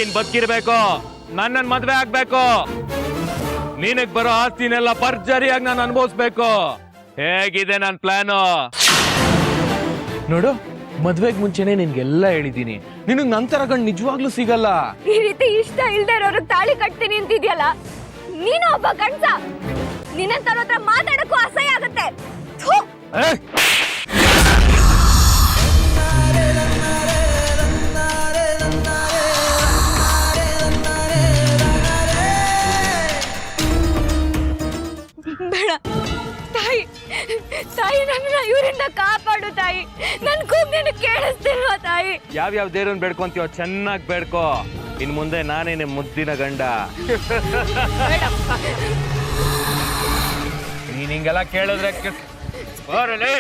ನೀನ್ ಬದುಕಿರ್ಬೇಕು, ನನ್ನನ್ ಮದ್ವೆ ಆಗ್ಬೇಕು, ನಿನಗ್ ಬರೋ ಆಸ್ತಿನೆಲ್ಲ ಭರ್ಜರಿಯಾಗಿ ನಾನು ಅನುಭವಿಸ್ಬೇಕು. ಹೇಗಿದೆ ನನ್ ಪ್ಲಾನು? ನೋಡು, ಮದ್ವೆಗ್ ಮುಂಚೆನೆ ನಿನ್ಗೆಲ್ಲ ಹೇಳಿದೀನಿ, ನಿನಗ್ ನಂತರ ಗಂಡ್ ನಿಜವಾಗ್ಲೂ ಸಿಗಲ್ಲ. ಈ ರೀತಿ ಇಷ್ಟ ಇಲ್ದೇ ಇರೋರ್ಗ್ ತಾಳಿ ಕಟ್ತೀನಿ ಅಂತಿದ್ಯಲ್ಲ, ನೀನು ಒಬ್ಬ ಗಂಡ್ಸ. ನಿನ್ನಂತವ್ರ ಹತ್ರ ಮಾತಾಡಕ್ಕೂ ಅಸಹ್ಯ ಆಗತ್ತೆ. ಥು! ಬೇಡ ತಾಯಿ, ತಾಯಿ ನನ್ನ ಇವರಿಂದ ಕಾಪಾಡು ತಾಯಿ. ನನ್ ಕೂಗ್ನೇನು ಕೇಳಿಸ್ತಿಲ್ವಾ ತಾಯಿ? ಯಾವ್ಯಾವ ದೇವ್ರನ್ನ ಬೇಡ್ಕೊಂತೀವೋ ಚೆನ್ನಾಗಿ ಬೇಡ್ಕೋ. ಇನ್ ಮುಂದೆ ನಾನೇನೆ ಮುದ್ದಿನ ಗಂಡ. ನೀನ್ ಹಿಂಗೆಲ್ಲ ಕೇಳಿದ್ರೆ ಬರಲೇ.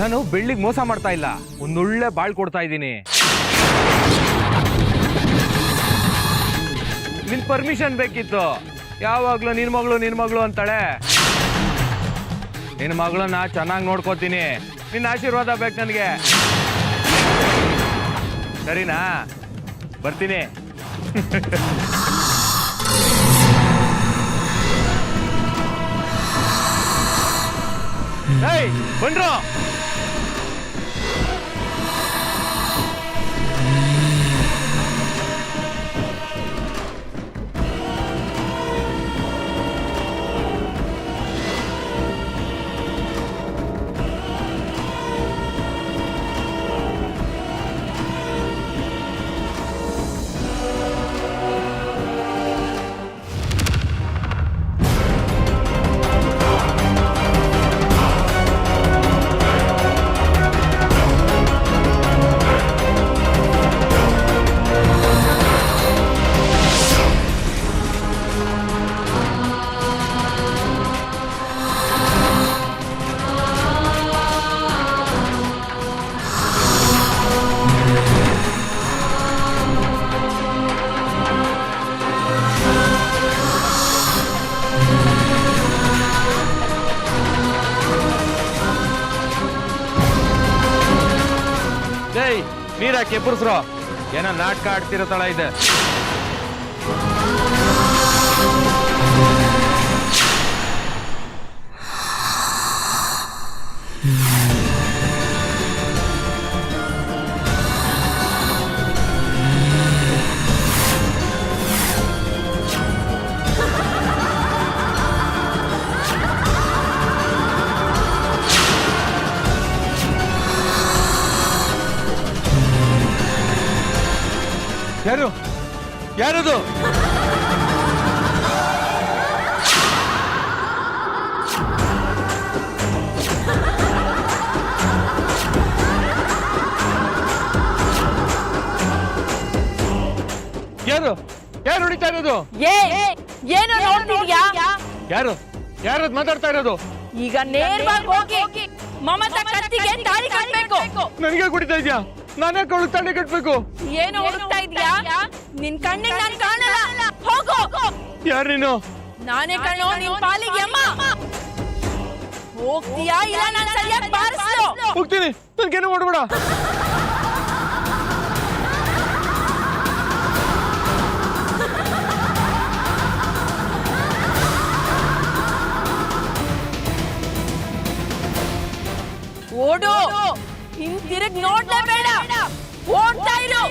ನಾನು ಬೆಳ್ಳಿಗೆ ಮೋಸ ಮಾಡ್ತಾ ಇಲ್ಲ, ಒಂದೊಳ್ಳೆ ಬಾಳ್ ಕೊಡ್ತಾ ಇದ್ದೀನಿ. ನಿನ್ ಪರ್ಮಿಷನ್ ಬೇಕಿತ್ತು. ಯಾವಾಗ್ಲೂ ನಿನ್ ಮಗಳು ಅಂತಾಳೆ. ನಿನ್ ಮಗಳನ್ನ ಚೆನ್ನಾಗಿ ನೋಡ್ಕೋತೀನಿ. ನಿನ್ನ ಆಶೀರ್ವಾದ ಬೇಕು ನನಗೆ, ಸರಿನಾ? ಬರ್ತೀನಿ. ಬಂದ್ರು. ನೀರಾಕಿ ಪುರುಷರು ಏನೋ ನಾಟಕ ಆಡ್ತಿರೋ ತಳ ಇದೆ. ಯಾರು ಯಾರದು? ಯಾರು ಯಾರು ಹೊಡಿತಾ ಇರೋದು? ಏನು ನೋಡ್ತಿದ್ಯಾ? ಯಾರು ಯಾರದ್ ಮಾತಾಡ್ತಾ ಇರೋದು? ಈಗ ನೇರವಾಗಿ ಹೋಗಿ ಮಮತಾ ಕತ್ತಿಗೆ ತಾಳಿ ಕಟ್ಟಬೇಕು. ನನಗೆ ಕುಡಿತಾ ಇದ್ಯಾ? ನಾನೇ ಕಳು ತಾಳಿ ಕಟ್ಬೇಕು. ಏನು ಹುಡುಕ್ತಾ ಇದ್ಯಾ? ನಿನ್ ಕಣ್ಣಿಗೆ ನಾನು ಕಾಣಲ್ಲ. ಹೋಗು. ಯಾರು ನೀನು? ನಾನೇ ಕಣ್ಣು ನಿನ್ ಪಾಲಿಗೆ ಅಮ್ಮ. ಹೋಗ್ತೀಯಾ ಇಲ್ಲ ನಾನು ಸರಿಯಾಗಿ ಬಾರಿಸ್ಲು? ಹೋಗ್ತೀನಿ, ನನ್ಗೇನು ಮಾಡ್ಬೇಡ. ಓಡು, ಹಿಂತಿರುಗಿ ನೋಡ್ಲೇಬೇಡ. ಓಡ್ತಾ ಇರು.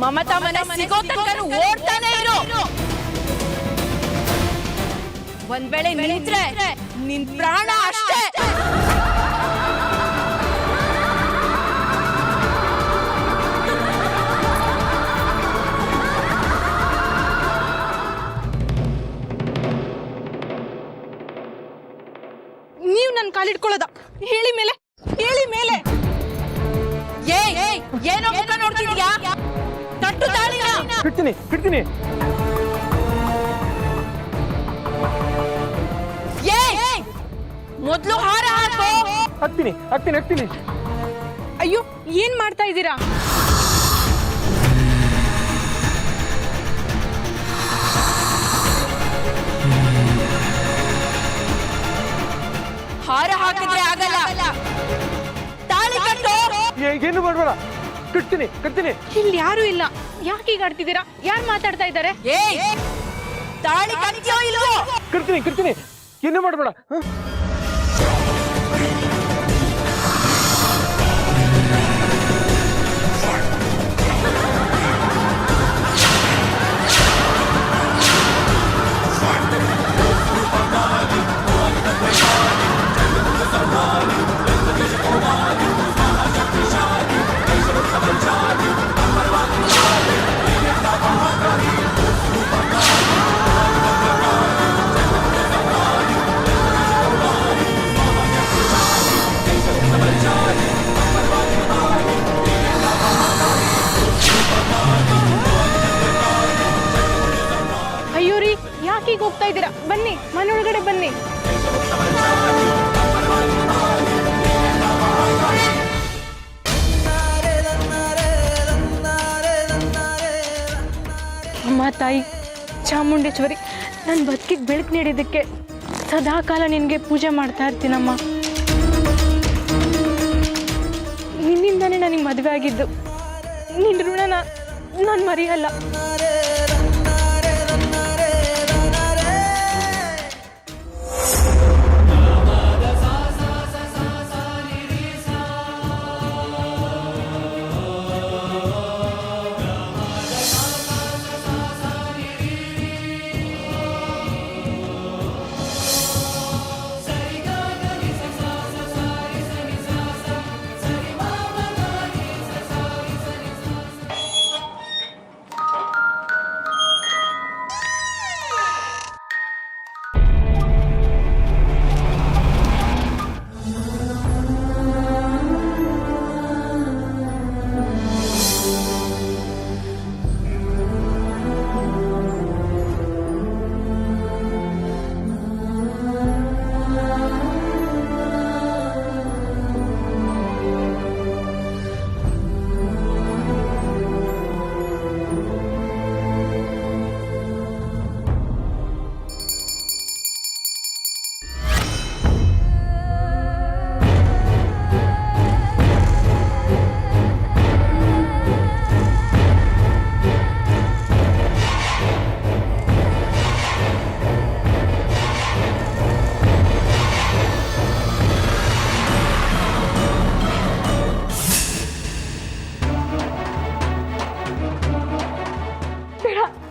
ಮಮತಾ ಮನೆ ಸಿಗೋ ತನಕ ಓಡ್ತಾನೆ ಇರು. ಒಂದ್ ವೇಳೆ ನಿಂತ್ರೆ ನಿನ್ ಪ್ರಾಣ ಅಷ್ಟೇ. ನನ್ನ ಕಾಲಿಡ್ಕೊಳ್ಳೋದ? ಹೇಳಿ ಮೇಲೆ, ಹೇಳಿ ಮೇಲೆ. ಏನೋ ಮುಖ ನೋಡ್ತಿದ್ಯಾ? ಕಟ್ಟು ತಾಳಿನ. ಬಿಡ್ತೀನಿ. ಮೊದ್ಲು ಹಾರ ಹಾಕೋ. ಹಾಕ್ತೀನಿ. ಅಯ್ಯೋ, ಏನ್ ಮಾಡ್ತಾ ಇದ್ದೀರಾ? ಹಾರ ಹಾಕಿದ್ರೆ ಆಗಲ್ಲ, ತಾಳಿ ಕಟ್ಟು. ಏನು ಮಾಡ್ಬೇಡ, ಕಟ್ತೀನಿ. ಇಲ್ಲಿ ಯಾರು ಇಲ್ಲ, ಯಾಕೆ ಈಗ ಆಡ್ತಿದ್ದೀರಾ? ಯಾರು ಮಾತಾಡ್ತಾ ಇದ್ದಾರೆ? ತಾಳಿ ಕಟ್ಟ್ಯೋ ಇಲ್ವೋ? ಕಟ್ತೀನಿ. ಏನು ಮಾಡ್ಬೇಡ. ಅಯ್ಯೋ ರೀ, ಯಾಕೆ ಈಗ ಹೋಗ್ತಾ ಇದ್ದೀರಾ? ಬನ್ನಿ, ಮನೆ ಒಳಗಡೆ ಬನ್ನಿ. ಅಮ್ಮ ತಾಯಿ ಚಾಮುಂಡೇಶ್ವರಿ, ನನ್ನ ಬದುಕಿಗೆ ಬೆಳಕು ನೀಡಿದ್ದಕ್ಕೆ ಸದಾಕಾಲ ನಿನಗೆ ಪೂಜೆ ಮಾಡ್ತಾ ಇರ್ತೀನಮ್ಮ. ನಿನ್ನಿಂದಾನೇ ನನಗೆ ಮದುವೆ ಆಗಿದ್ದು. ನಿನ್ನ ಋಣನ ನಾನು ಮರೆಯಲ್ಲ.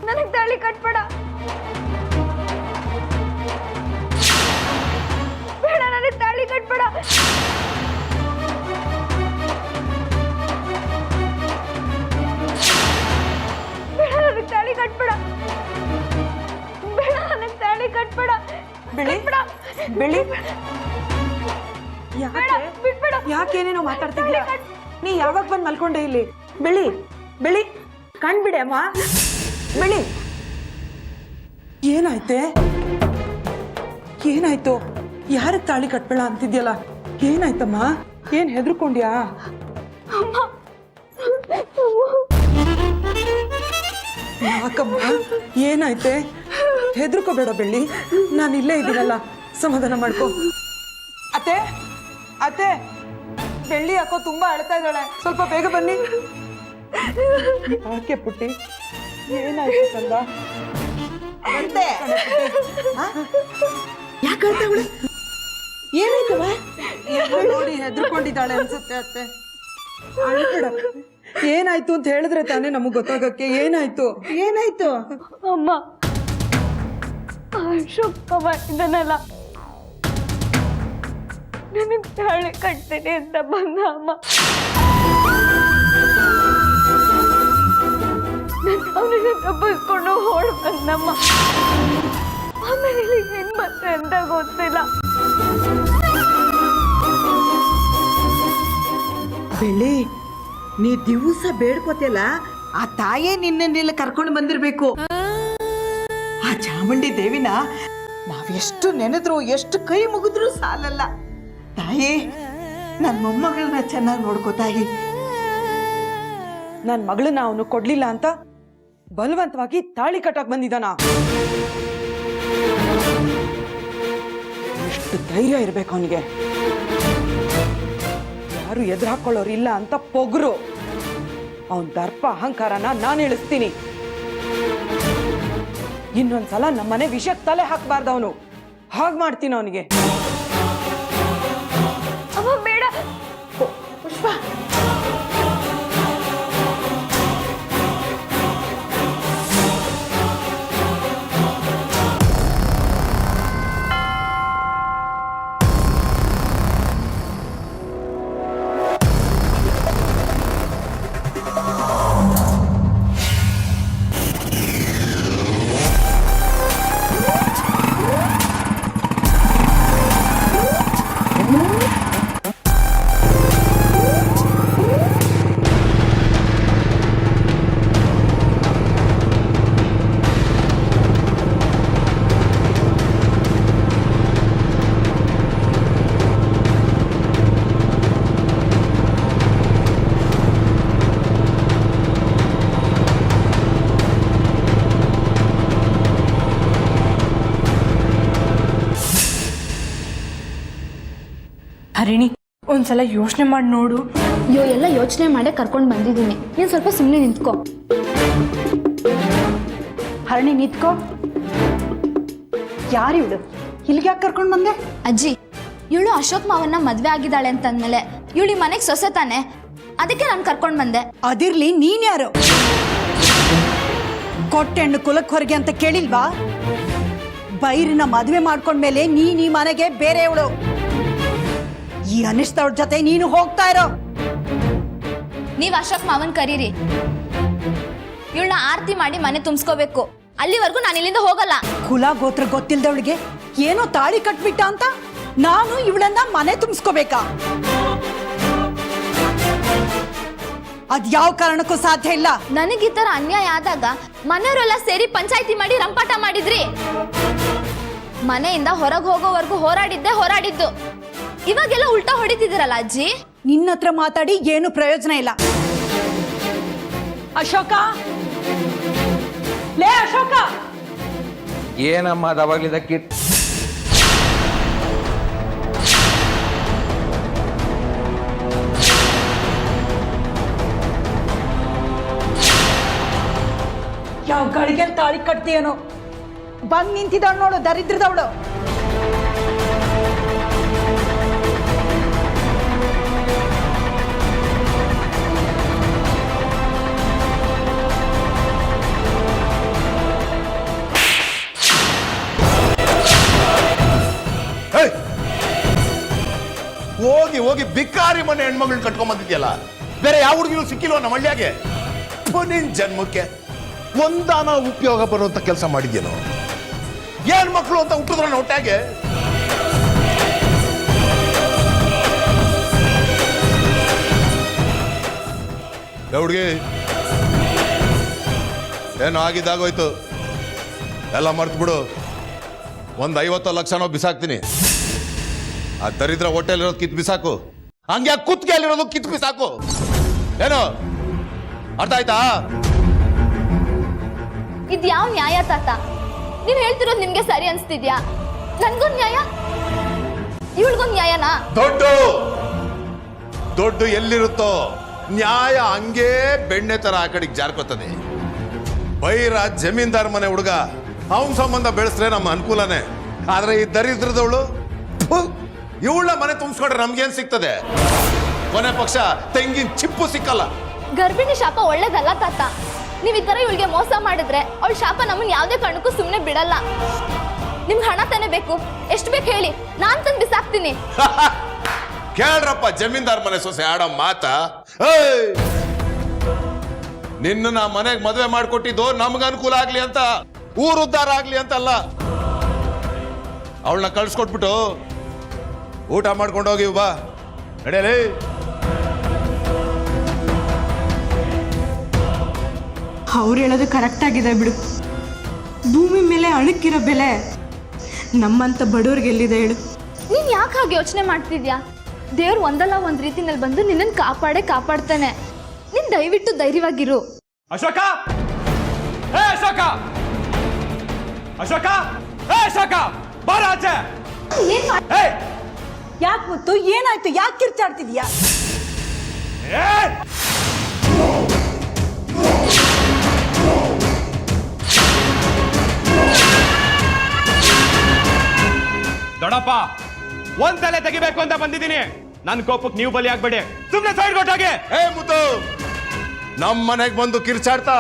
ನನಗೆ ತಾಳಿ ಕಟ್ಬೇಡ. ಬೇಡ, ನನಗೆ ತಾಳಿ ಕಟ್ಬೇಡ. ಬೇಡ, ನನಗೆ ತಾಳಿ ಕಟ್ಬೇಡ. ಬೇಡ, ನನಗೆ ತಾಳಿ ಕಟ್ಬೇಡ. ಬೆಳಿ ಬಿಟ್ಬೇಡ. ಯಾಕೇನೇನೋ ಮಾತಾಡ್ತಿದ್ಯಾ? ನೀ ಯಾವಾಗ ಬಂದು ಮಲ್ಕೊಂಡೆ ಇಲ್ಲಿ? ಬೆಳಿ ಕಣ್ಬಿಡೆ ಅಮ್ಮ. ಬೆಳಿ, ಏನಾಯ್ತು? ಯಾರಿಗೆ ತಾಳಿ ಕಟ್ಬೇಡ ಅಂತಿದ್ಯಲ್ಲ? ಏನಾಯ್ತಮ್ಮ? ಏನ್ ಹೆದರ್ಕೊಂಡ್ಯಾ? ಯಾಕಮ್ಮ, ಏನಾಯ್ತೆ? ಹೆದರ್ಕೋಬೇಡ ಬೆಳ್ಳಿ, ನಾನು ಇಲ್ಲೇ ಇದ್ದೀನಲ್ಲ, ಸಮಾಧಾನ ಮಾಡ್ಕೊ. ಅತ್ತೆ, ಬೆಳ್ಳಿ ಯಾಕೋ ತುಂಬಾ ಅಳ್ತಾ ಇದ್ದಾಳೆ, ಸ್ವಲ್ಪ ಬೇಗ ಬನ್ನಿ. ಯಾಕೆ ಪುಟ್ಟಿ, ಏನಾಯ್ತು ಕಂದ? ಯಾಕೆ ಅಳ್ತಾವಳೆ? ಏನಾಯ್ತವ? ನೋಡಿ ಹೆದರ್ಕೊಂಡಿದ್ದಾಳೆ ಅನ್ಸುತ್ತೆ ಅತ್ತೆ. ಅಳ್ಬೇಡ. ಏನಾಯ್ತು ಅಂತ ಹೇಳಿದ್ರೆ ತಾನೇ ನಮಗ್ ಗೊತ್ತಾಗಕ್ಕೆ. ಏನಾಯ್ತು? ಅಮ್ಮ, ಅಶೋಕಮ್ಮ ಇದನ್ನೆಲ್ಲ ನನಗೆ ತಾಳಿ ಕಟ್ತೀನಿ ಅಂತ ಬಂದ ಅಮ್ಮ. ಅವನಿಗೆ ತಪ್ಪಿಸ್ಕೊಂಡು ಓಡ್ ಬಂದಮ್ಮ. ಆಮೇಲೆ ಏನ್ ಮತ್ತೆ ಅಂತ ಗೊತ್ತಿಲ್ಲ. ಬೆಳ್ಳಿ, ನೀ ದಿವಸ ಬೇಡ್ಕೋತಿಯಲ್ಲ, ಆ ತಾಯೇ ನಿನ್ನೆಲ್ಲ ಕರ್ಕೊಂಡು ಬಂದಿರ್ಬೇಕು. ಆ ಚಾಮುಂಡಿ ದೇವಿನ ನಾವೆಷ್ಟು ನೆನೆದ್ರು, ಎಷ್ಟು ಕೈ ಮುಗಿದ್ರು ಸಾಲಲ್ಲ. ತಾಯಿ, ನನ್ನ ಮೊಮ್ಮಗಳನ್ನ ಚೆನ್ನಾಗಿ ನೋಡ್ಕೋ ತಾಯಿ. ನನ್ನ ಮಗಳನ್ನ ಅವನು ಕೊಡ್ಲಿಲ್ಲ ಅಂತ ಬಲವಂತವಾಗಿ ತಾಳಿ ಕಟ್ಟಕ್ ಬಂದಿದ್ದಾನ. ಎಷ್ಟು ಧೈರ್ಯ ಇರ್ಬೇಕು ಅವನಿಗೆ. ಯಾರು ಎದುರು ಹಾಕೊಳ್ಳೋರಿಲ್ಲ ಅಂತ ಪೊಗರು. ಅವನ್ ದರ್ಪ ಅಹಂಕಾರನ ನಾನು ಇಳಿಸ್ತೀನಿ. ಇನ್ನೊಂದ್ಸಲ ನಮ್ಮನೆ ವಿಷಯಕ್ಕೆ ತಲೆ ಹಾಕಬಾರ್ದು ಅವನು. ಹಾಗೆ ಮಾಡ್ತೀನಿ ಅವನಿಗೆ. ಅಮ್ಮ ಬೇಡ. ಪುಷ್ಪ, ಹರಿಣಿ, ಒಂದ್ಸಲ ಯೋಚನೆ ಮಾಡಿ ನೋಡು. ಅಯ್ಯೋ, ಎಲ್ಲ ಯೋಚನೆ ಮಾಡೇ ಕರ್ಕೊಂಡು ಬಂದಿದ್ದೀನಿ. ನೀನು ಸ್ವಲ್ಪ ಸುಮ್ಮನೆ ನಿಂತ್ಕೋ. ಹರಣಿ ನಿಂತ್ಕೋ. ಯಾರು ಇವಳು? ಇಲ್ಲಿಗೆ ಯಾಕೆ ಕರ್ಕೊಂಡು ಬಂದೆ? ಅಜ್ಜಿ, ಇವಳು ಅಶೋಕ್ ಮಾವನ್ನ ಮದ್ವೆ ಆಗಿದ್ದಾಳೆ ಅಂತಂದ್ಮೇಲೆ ಇವಳು ಈ ಮನೆಗೆ ಸೊಸೆ ತಾನೆ, ಅದಕ್ಕೆ ನಾನು ಕರ್ಕೊಂಡು ಬಂದೆ. ಅದಿರ್ಲಿ, ನೀನ್ ಯಾರು? ಕೊಟ್ಟೆಣ್ಣು ಕುಲಕ್ ಹೊರಗೆ ಅಂತ ಕೇಳಿಲ್ವಾ? ಬೈರಿನ ಮದುವೆ ಮಾಡ್ಕೊಂಡ್ಮೇಲೆ ನೀನ್ ಈ ಮನೆಗೆ ಬೇರೆಯವಳು. ಈ ಅನಿಷ್ಟವ್ರ ಜೊತೆ ನೀನು ಹೋಗ್ತಾ ಇರೋ. ನೀವ್ ಅಶೋಕ್ ಮಾವನ್ ಕರೀರಿ. ಇವಳನ್ನ ಆರತಿ ಮಾಡಿ ಮನೆ ತುಂಬಿಸ್ಕೋಬೇಕು. ಅಲ್ಲಿವರೆಗೂ ನಾನು ಇಲ್ಲಿಂದ ಹೋಗಲ್ಲ. ಕುಲ ಗೋತ್ರ ಗೊತ್ತಿಲ್ದವಳಿಗೆ ಏನೋ ತಾಳಿ ಕಟ್ಬಿಟ್ಟ ಅಂತ ನಾನು ಇವಳನ್ನ ಮನೆ ತುಂಬಿಸ್ಕೋಬೇಕಾ? ಅದ್ ಯಾವ ಕಾರಣಕ್ಕೂ ಸಾಧ್ಯ ಇಲ್ಲ. ನನಗೆ ಈ ತರ ಅನ್ಯಾಯ ಆದಾಗ ಮನೆಯವರೆಲ್ಲ ಸೇರಿ ಪಂಚಾಯಿತಿ ಮಾಡಿ ರಂಪಾಟ ಮಾಡಿದ್ರಿ. ಮನೆಯಿಂದ ಹೊರಗೆ ಹೋಗೋವರೆಗೂ ಹೋರಾಡಿದ್ದು. ಇವಾಗೆಲ್ಲ ಉಲ್ಟಾ ಹೊಡಿತಿದ್ದೀರಲ್ಲ ಅಜ್ಜಿ. ನಿನ್ನ ಹತ್ರ ಮಾತಾಡಿ ಏನು ಪ್ರಯೋಜನ ಇಲ್ಲ. ಅಶೋಕ, ಲೇ ಅಶೋಕ. ಏನಮ್ಮ ಅದಾವಾಗ್ಲಿಂದ ಯಾವ ಗಳಿಗೆ ತಾಳಿ ಕಟ್ತೀಯನೋ ಬಂದ್ ನಿಂತಿದ್ದಾಳು ನೋಡು, ದರಿದ್ರದವಳು. ಹೋಗಿ ಹೋಗಿ ಬಿಕ್ಕಾರಿ ಮನೆ ಹೆಣ್ಮಗಳನ್ನ ಕಟ್ಕೊಂಡ್ ಬಂದಿದ್ಯಲ್ಲ, ಬೇರೆ ಯಾವ ಹುಡುಗಿನೂ ಸಿಕ್ಕಿಲ್ವ ನಮ್ಮ ಹಳ್ಳಿಯಾಗೆ? ನಿನ್ ಜನ್ಮಕ್ಕೆ ಒಂದಾನ ಉಪಯೋಗ ಬರುವಂತ ಕೆಲಸ ಮಾಡಿದ್ಯೇನೋ? ಏನ್ ಮಕ್ಕಳು ಅಂತ ಹುಟ್ಟಿದ್ರ ಹೊಟ್ಟೆಗೆ? ಹುಡುಗಿ, ಏನು ಆಗಿದ್ದಾಗೋಯ್ತು, ಎಲ್ಲ ಮರ್ತು ಬಿಡು. ಒಂದ್ 50 ಲಕ್ಷನೋ ಬಿಸಾಕ್ತೀನಿ. ಆ ದರಿದ್ರ ಹೋಟೆಲ್ ಕಿತ್ ಬಿಸಾಕು. ಹಂಗೆ ಕುತ್ತಿಗೆಯಲ್ಲಿರೋದು ಕಿತ್ ಬಿಸಾಕು. ಏನು ಅರ್ಥ ಆಯ್ತಾ? ಇದ್ ಯಾವ ನ್ಯಾಯ ತಾತ? ನೀವ್ ಹೇಳ್ತಿರೋದು ನಿಮ್ಗೆ ಸರಿ ಅನ್ಸ್ತಿದ್ಯಾ? ನನ್ಗೊಂದ್ ನ್ಯಾಯ, ಇವಳಿಗೊಂದ್ ನ್ಯಾಯನಾ? ದೊಡ್ಡ ಎಲ್ಲಿರುತ್ತೋ ನ್ಯಾಯ ಹಂಗೇ ಬೆಣ್ಣೆ ತರ ಆ ಕಡೆಗೆ ಜಾರ್ಕೋತದೆ. ಬೈರ ಜಮೀನ್ದಾರ್ ಮನೆ ಹುಡುಗ, ಅವನ್ ಸಂಬಂಧ ಬೆಳೆಸ್ರೆ ನಮ್ಮ ಅನುಕೂಲನೇ. ಆದ್ರೆ ಈ ದರಿದ್ರದವಳು ಇವಳ ಮನೆ ತುಂಬಿಸ್ಕೊಂಡ್ರೆ ನಮ್ಗೇನ್ ಸಿಗ್ತದೆ? ಕೊನೆ ಪಕ್ಷ ತೆಂಗಿನ ಚಿಪ್ಪು ಸಿಕ್ಕಲ್ಲ. ಗರ್ಭಿಣಿ ಶಾಪ ಒಳ್ಳೇದಲ್ಲ ತಾತ. ನೀವ್ ಈ ತರ ಇವಳಿಗೆ ಮೋಸ ಮಾಡಿದ್ರೆ ಅವಳ ಶಾಪ ನಮ್ಮನ್ನ ಯಾವ್ದೇ ಕಾರಣಕ್ಕೂ ಸುಮ್ನೆ ಬಿಡಲ್ಲ. ನಿಮ್ಗೆ ಹಣ ತಾನೇ ಬೇಕು, ಎಷ್ಟು ಬೇಕು ಹೇಳಿ, ನಾನ್ ತಂದು ಬಿಸಾಕ್ತೀನಿ. ಕೇಳ್ರಪ್ಪ ಜಮೀನ್ದಾರ್ ಮನೆ ಸೊಸೆ ಆಡೋ ಮಾತ. ನಿನ್ನ ಮನೆಗೆ ಮದುವೆ ಮಾಡ್ಕೊಟ್ಟಿದ್ದು ನಮ್ಗ ಅನುಕೂಲ ಆಗ್ಲಿ ಅಂತ, ಊರು ಉದ್ಧಾರ ಆಗ್ಲಿ ಅಂತಲ್ಲ. ಅವಳನ್ನ ಕಳ್ಸ್ಕೊಟ್ಬಿಟ್ಟು ಊಟ ಮಾಡ್ಕೊಂಡು ಹೋಗಿ ಬಾ, ನಡೆಯಲಿ. ಅವ್ರು ಹೇಳೋದು ಕರೆಕ್ಟಾಗಿದೆ ಬಿಡು. ಭೂಮಿ ಮೇಲೆ ಅಣುಕಿರೋ ಬೆಲೆ ನಮ್ಮಂಥ ಬಡವ್ರಿಗೆ ಎಲ್ಲಿದೆ ಹೇಳು? ನೀನ್ ಯಾಕೆ ಹಾಗೆ ಯೋಚನೆ ಮಾಡ್ತಿದ್ಯಾ? ದೇವ್ರು ಒಂದಲ್ಲ ಒಂದ್ ರೀತಿನಲ್ಲಿ ಬಂದು ನಿನ್ನನ್ ಕಾಪಾಡ್ತಾನೆ. ನೀನ್ ದಯವಿಟ್ಟು ಧೈರ್ಯವಾಗಿರು. ಅಶೋಕ, ಹೇ ಅಶೋಕ, ಅಶೋಕ, ಹೇ ಅಶೋಕ, ಬಾರ ಆಚೆ. ಏನ್ ಮಾಡ್- ಹೇ, ಯಾಕೆ ಮುತ್ತು, ಏನಾಯ್ತು? ಯಾಕೆ ಕಿರ್ಚಾಡ್ತಿದ್ಯಾ? ಹೇ! ದೊಡ್ಡಪ್ಪ, ಒಂದ್ ತಲೆ ತೆಗಿಬೇಕು ಅಂತ ಬಂದಿದ್ದೀನಿ. ನನ್ ಕೋಪಕ್ಕೆ ನೀವು ಬಲಿ ಆಗ್ಬೇಡಿ. ಸುಮ್ನೆ ಸೈಡ್ ಕೊಟ್ಟಾಗೆ. ಏ ಮುದ್ದು, ನಮ್ಮ ಮನೆಗೆ ಬಂದು ಕಿರ್ಚಾಡ್ತಾ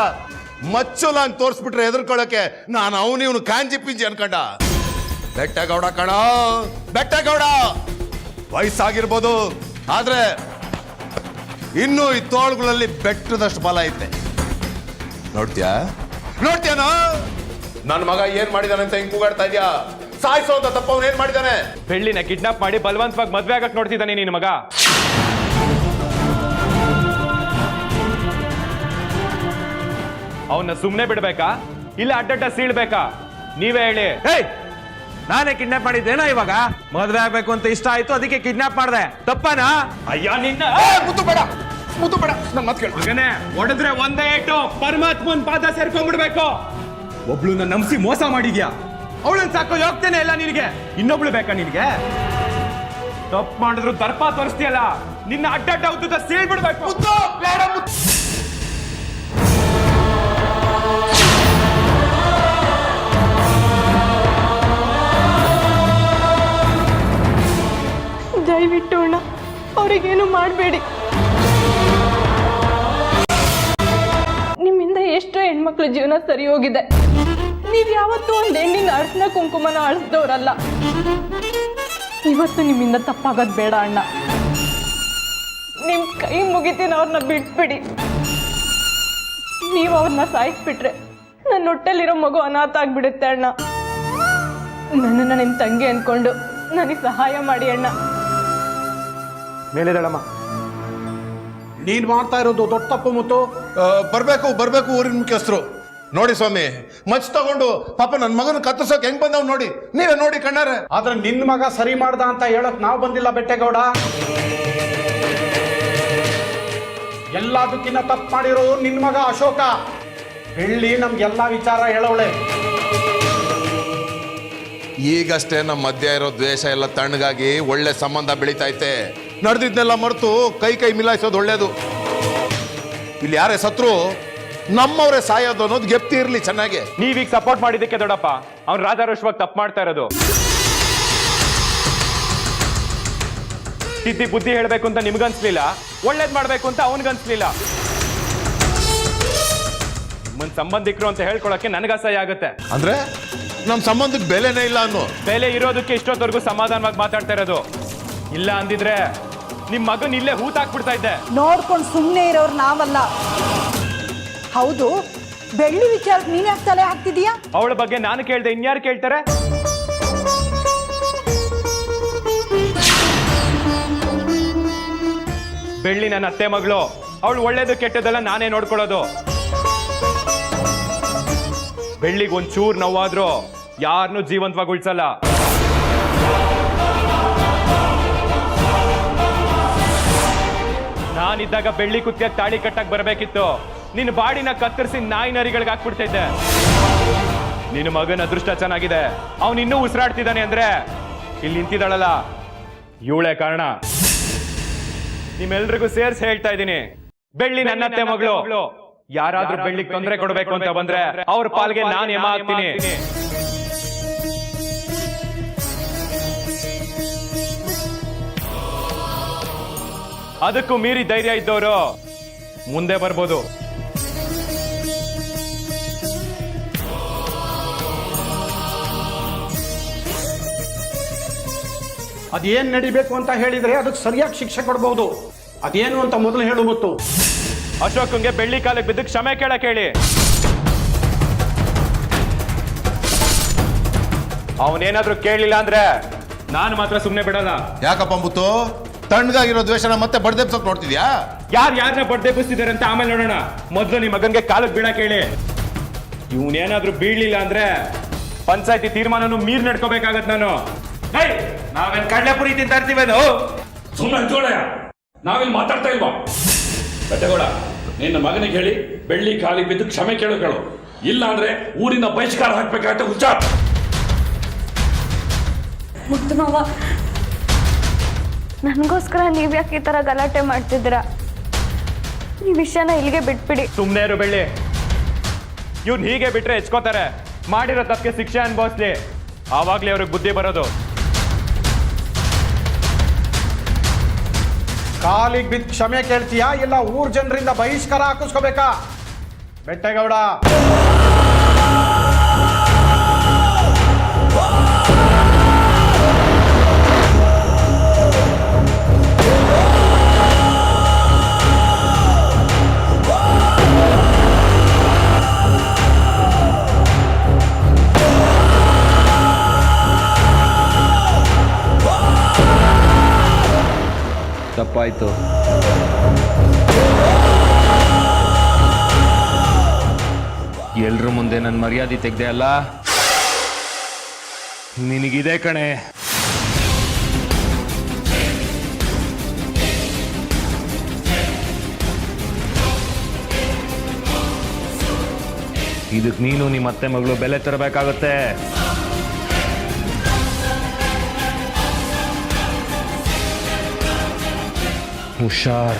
ಮಚ್ಚುಲ ಅಂತ ತೋರಿಸ್ಬಿಟ್ರೆ ಎದುರ್ಕೊಳ್ಳೋಕೆ ನಾನು ಇವನು ಕಾಂಜಿ ಪಿಂಜಿ ಅನ್ಕೊಂಡ. ಬೆಟ್ಟಗೌಡ ಕಣ, ಬೆಟ್ಟಗೌಡ. ವಯಸ್ಸಾಗಿರ್ಬೋದು, ಆದ್ರೆ ಇನ್ನೂ ಈ ತೋಳುಗಳಲ್ಲಿ ಬೆಟ್ಟದಷ್ಟು ಬಲ ಐತೆ. ನೋಡ್ತೀಯನೋ ನನ್ನ ಮಗ ಏನ್ ಮಾಡಿದಾನೆ ಅಂತ ಹಿಂಗ್ ಕೂಗಾಡ್ತಾ ಇದ್ಯಾ? ಸಾಯಿಸೋ ಅಂತ ತಪ್ಪ ಅವನು ಏನ್ ಮಾಡಿದಾನೆ? ಬೆಳ್ಳಿನ ಕಿಡ್ನಾಪ್ ಮಾಡಿ ಬಲವಂತವಾಗಿ ಮದ್ವೆ ಆಗಕ್ ನೋಡ್ತಿದ್ದಾನೆ ನಿನ್ ಮಗ. ಅವನ್ನ ಸುಮ್ನೆ ಬಿಡ್ಬೇಕಾ ಇಲ್ಲ ಅಡ್ಡಡ್ಡ ಸೀಳ್ಬೇಕಾ? ನೀವೇ ಹೇಳಿ. ನಾನೇ ಕಿಡ್ನಾಪ್ ಮಾಡಿದ್ದೇನ? ಇವಾಗ ಮದ್ವೆ ಆಗ್ಬೇಕು ಅಂತ ಇಷ್ಟ ಆಯ್ತು, ಅದಕ್ಕೆ ಕಿಡ್ನಾಪ್ ಮಾಡ್ದೆ. ತಪ್ಪನಾ? ಅಯ್ಯ ನಿನ್ನ ಮುದ್ದು ಬೇಡ, ಮುದ್ದು ಬೇಡ, ನನ್ನ ಮಾತು ಕೇಳು. ಮಗನೇ, ಹೊಡೆದ್ರೆ ಒಂದೇ ಏಟು ಪರಮಾತ್ಮನ್ ಪಾದ ಸೇರ್ಕೊಂಡ್ಬಿಡ್ಬೇಕು. ಒಬ್ಳನ್ನ ನಂಬಿಸಿ ಮೋಸ ಮಾಡಿದ್ಯಾ, ಅವಳನ್ನ ಸಾಕೋ ಹೋಗ್ತೇನೆ ಇಲ್ಲ ನಿನಗೆ. ಇನ್ನೊಬ್ಳು ಬೇಕಾ ನಿನಗೆ? ತಪ್ಪು ಮಾಡಿದ್ರು ದರ್ಪ ತೋರಿಸ್ತೀಯಲ್ಲ, ನಿನ್ನ ಅಡ್ಡಡ್ಡ ಉದ್ದುಕ ಸೀಳ್ಬಿಡ್ಬೇಕು. ಮುದ್ದು ಬೇಡ, ಮುದ್ದು. ದಯವಿಟ್ಟು ಅಣ್ಣ, ಅವ್ರಿಗೇನು ಮಾಡಬೇಡಿ. ನಿಮ್ಮಿಂದ ಎಷ್ಟೋ ಹೆಣ್ಮಕ್ಳ ಜೀವನ ಸರಿ ಹೋಗಿದೆ. ನೀವು ಯಾವತ್ತೂ ಒಂದು ಹೆಣ್ಣಿನ ಅರ್ಶನ ಕುಂಕುಮನ ಅಳಿಸ್ದವ್ರಲ್ಲ. ಇವತ್ತು ನಿಮ್ಮಿಂದ ತಪ್ಪಾಗೋದು ಬೇಡ ಅಣ್ಣ. ನಿಮ್ಮ ಕೈ ಮುಗಿತೀನಿ, ಅವ್ರನ್ನ ಬಿಟ್ಬಿಡಿ. ನೀವು ಅವ್ರನ್ನ ಸಾಯಿಸ್ಬಿಟ್ರೆ ನನ್ನ ಹೊಟ್ಟೆಲಿರೋ ಮಗು ಅನಾಥ ಆಗ್ಬಿಡುತ್ತೆ ಅಣ್ಣ. ನನ್ನನ್ನು ನಿಮ್ಮ ತಂಗಿ ಅಂದ್ಕೊಂಡು ನನಗೆ ಸಹಾಯ ಮಾಡಿ ಅಣ್ಣ. ಮೇಲಿದಳಮ್ಮ, ನೀನ್ ಮಾಡ್ತಾ ಇರೋದು ದೊಡ್ಡ ತಪ್ಪು ಮುತ್ತು. ಬರ್ಬೇಕು ಊರಿನ ಮುಖ್ಯಸ್ಥರು. ನೋಡಿ ಸ್ವಾಮಿ, ಮಚ್ ತಗೊಂಡು ಪಾಪ ನನ್ನ ಮಗನ ಕತ್ತರ್ಸೋಕೆ ಹೆಂಗ್ ಬಂದವ್ ನೋಡಿ, ನೀವೇ ನೋಡಿ ಕಣ್ಣಾರೆ. ಆದ್ರೆ ನಿನ್ ಮಗ ಸರಿ ಮಾಡ್ದ ಅಂತ ಹೇಳಕ್ ನಾವು ಬಂದಿಲ್ಲ ಬೆಟ್ಟೇಗೌಡ. ಎಲ್ಲದಕ್ಕಿಂತ ತಪ್ಪು ಮಾಡಿರೋದು ನಿನ್ ಮಗ ಅಶೋಕ. ಬೆಳ್ಳಿ ನಮ್ಗೆಲ್ಲಾ ವಿಚಾರ ಹೇಳವಳೆ. ಈಗಷ್ಟೇ ನಮ್ಮ ಮಧ್ಯ ಇರೋ ದ್ವೇಷ ಎಲ್ಲ ತಣ್ಣಗಾಗಿ ಒಳ್ಳೆ ಸಂಬಂಧ ಬೆಳೀತೈತೆ. ನಡೆದಿದ್ನೆಲ್ಲ ಮರೆತು ಕೈ ಮಿಲಾಯಿಸೋದು ಒಳ್ಳೇದು. ಇಲ್ಲಿ ಯಾರೇ ಸತ್ರು ನಮ್ಮವರೇ ಸಾಯೋದು ಅನ್ನೋದು ಗೆಪ್ತಿ ಇರ್ಲಿ ಚೆನ್ನಾಗಿ. ನೀವೀಗ ಸಪೋರ್ಟ್ ಮಾಡಿದ್ದಕ್ಕೆ ದೊಡ್ಡಪ್ಪ ಅವ್ನು ರಾಜಾರೋಷವಾಗಿ ತಪ್ಪು ಮಾಡ್ತಾ ಇರೋದು. ತಿದ್ದಿ ಬುದ್ಧಿ ಹೇಳ್ಬೇಕು ಅಂತ ನಿಮ್ಗನ್ಸ್ಲಿಲ್ಲ, ಒಳ್ಳೇದ್ ಮಾಡ್ಬೇಕು ಅಂತ ಅವನ್ಗನ್ಸ್ಲಿಲ್ಲ. ನಿಮ್ಮನ್ ಸಂಬಂಧಿಕರು ಅಂತ ಹೇಳ್ಕೊಳಕ್ಕೆ ನನಗ ಅಸಹ್ಯ ಆಗುತ್ತೆ. ಅಂದ್ರೆ ನಮ್ ಸಂಬಂಧಕ್ಕೆ ಬೆಲೆನೇ ಇಲ್ಲ ಅನ್ನೋ. ಬೆಲೆ ಇರೋದಕ್ಕೆ ಇಷ್ಟೊತ್ತವರೆಗೂ ಸಮಾಧಾನವಾಗಿ ಮಾತಾಡ್ತಾ ಇರೋದು. ಇಲ್ಲ ಅಂದಿದ್ರೆ ನಿಮ್ ಮಗನ್ ಇಲ್ಲೇ ಹೂತಾಕ್ಬಿಡ್ತಾ ಇದ್ದೆ. ನೋಡ್ಕೊಂಡು ಸುಮ್ಮನೆ ಇರೋರು ನಾವಲ್ಲ. ಹೌದು, ಬೆಳ್ಳಿ ವಿಚಾರಕ್ಕೆ ನೀನ್ ಯಾಕೆ ತಲೆ ಹಾಕ್ತಿದೀಯಾ? ಅವಳ ಬಗ್ಗೆ ನಾನು ಕೇಳ್ದೆ, ಇನ್ಯಾರು ಕೇಳ್ತಾರೆ? ಬೆಳ್ಳಿ ನನ್ನ ಅತ್ತೆ ಮಗಳು, ಅವಳು ಒಳ್ಳೇದು ಕೆಟ್ಟದೆಲ್ಲ ನಾನೇ ನೋಡ್ಕೊಳ್ಳೋದು. ಬೆಳ್ಳಿಗೆ ಒಂಚೂರ್ ನೋವಾದ್ರೂ ಯಾರನ್ನೂ ಜೀವಂತವಾಗಿ ಉಳಿಸಲ್ಲ. ನಾನಿದ್ದಾಗ ಬೆಳ್ಳಿ ಕುತ್ತಿಗೆ ತಾಳಿ ಕಟ್ಟಕ್ ಬರ್ಬೇಕಿತ್ತು. ನಿನ್ನ ಬಾಡಿನ ಕತ್ತರಿಸಿ ನಾಯಿ ನರಿಗಳಿಗೆ ಹಾಕ್ಬಿಡ್ತಿದ್ದೆ. ನಿನ್ನ ಮಗನ ಅದೃಷ್ಟ ಚೆನ್ನಾಗಿದೆ, ಅವನು ಇನ್ನೂ ಉಸಿರಾಡ್ತಿದ್ದಾನೆ ಅಂದ್ರೆ ಇಲ್ಲಿ ನಿಂತಿದ್ದಾಳಲ್ಲ ಇವಳೆ ಕಾರಣ. ನಿಮ್ಮೆಲ್ರಿಗೂ ಸೇರ್ಸಿ ಹೇಳ್ತಾ ಇದ್ದೀನಿ, ಬೆಳ್ಳಿ ನನ್ನತ್ತೆ ಮಗಳು. ಯಾರಾದ್ರೂ ಬೆಳ್ಳಿಗೆ ತೊಂದರೆ ಕೊಡ್ಬೇಕು ಅಂತ ಬಂದ್ರೆ ಅವ್ರ ಪಾಲ್ಗೆ ನಾನು ಯಮ ಆಗ್ತೀನಿ. ಅದಕ್ಕೂ ಮೀರಿ ಧೈರ್ಯ ಇದ್ದವರು ಮುಂದೆ ಬರ್ಬೋದು. ಅದೇನ್ ನಡಿಬೇಕು ಅಂತ ಹೇಳಿದ್ರೆ ಅದಕ್ಕೆ ಸರಿಯಾಗಿ ಶಿಕ್ಷೆ ಕೊಡಬಹುದು. ಅದೇನು ಅಂತ ಮೊದಲು ಹೇಳು ಮುತ್ತು. ಅಶೋಕಂಗೆ ಬೆಳ್ಳಿ ಕಾಲಕ್ಕೆ ಬಿದ್ದು ಕ್ಷಮೆ ಕೇಳಕ್ ಹೇಳಿ. ಅವನೇನಾದ್ರೂ ಕೇಳಲಿಲ್ಲ ಅಂದ್ರೆ ನಾನು ಮಾತ್ರ ಸುಮ್ಮನೆ ಬಿಡಲ್ಲ. ಯಾಕಪ್ಪ ಮುತ್ತು, ತಣ್ಣಗಾಗಿರೋ ದ್ವೇಷನ ಮತ್ತೆ ಬಡ್ದೆಬ್ಸೋಕ್ ನೋಡ್ತಿದ್ಯಾ? ಯಾರನ್ನ ಬಡ್ದೆಬ್ಬಿಸ್ತಿದ್ದಾರೆ ಅಂತ ಆಮೇಲೆ ನೋಡೋಣ. ಮೊದಲು ನಿಮ್ಮ ಮಗನ್ಗೆ ಕಾಲಕ್ಕೆ ಬೀಳಕ್ ಹೇಳಿ. ಇವನೇನಾದ್ರೂ ಬೀಳ್ಲಿಲ್ಲ ಅಂದ್ರೆ ಪಂಚಾಯತಿ ತೀರ್ಮಾನನು ಮೀರ್ ನಡ್ಕೋಬೇಕಾಗತ್ ನಾನು. ನಾವೇನ್ ಕಡ್ಲೆಪುರಿ ತಿಂತಾ ಇರ್ತೀವೇನು? ಸುಮ್ಮನೆ ಜೋಳಯ್ಯ, ನಾವಿಲ್ಲಿ ಮಾತಾಡ್ತಾ ಇಲ್ವಾ? ಬೆಟ್ಟಗೌಡ, ನಿನ್ನ ಮಗನಿಗೆ ಹೇಳಿ ಬೆಳ್ಳಿ ಕಾಲಿಗೆ ಬಿದ್ದು ಕ್ಷಮೆ ಕೇಳು. ಇಲ್ಲ ಅಂದ್ರೆ ಊರಿನ ಬಹಿಷ್ಕಾರ ಹಾಕ್ಬೇಕಾಗತ್ತೆ. ಹುಷಾರ್. ಮುದ್ದು ಮಾವ, ನನಗೋಸ್ಕರ ನೀವ್ಯಾಕೆ ಈ ಥರ ಗಲಾಟೆ ಮಾಡ್ತಿದ್ದೀರಾ? ಈ ವಿಷಯನ ಇಲ್ಲಿಗೆ ಬಿಟ್ಬಿಡಿ. ಸುಮ್ಮನೆ ಇರು ಬೆಳ್ಳಿ. ಇವ್ನು ಹೀಗೆ ಬಿಟ್ರೆ ಹೆಚ್ಕೋತಾರೆ. ಮಾಡಿರೋ ತಪ್ಪಿಗೆ ಶಿಕ್ಷೆ ಅನ್ಭವಿಸ್ಲಿ, ಆವಾಗ್ಲೇ ಅವ್ರಿಗೆ ಬುದ್ಧಿ ಬರೋದು. ಕಾಲಿಗೆ ಬಿದ್ದು ಕ್ಷಮೆ ಕೇಳ್ತೀಯಾ ಇಲ್ಲ ಊರ್ ಜನರಿಂದ ಬಹಿಷ್ಕಾರ ಹಾಕಿಸ್ಕೋಬೇಕಾ? ಬೆಟ್ಟಗೌಡ, ತಪ್ಪಾಯ್ತು. ಎಲ್ರ ಮುಂದೆ ನನ್ನ ಮರ್ಯಾದೆ ತೆಗ್ದೆ ಅಲ್ಲ, ನಿನಗಿದೆ ಕಣೆ. ಇದಕ್ಕೆ ನೀನು ನಿಮ್ಮ ಅತ್ತೆ ಮಗಳು ಬೆಲೆ ತರಬೇಕಾಗುತ್ತೆ. ಹುಷಾರ್.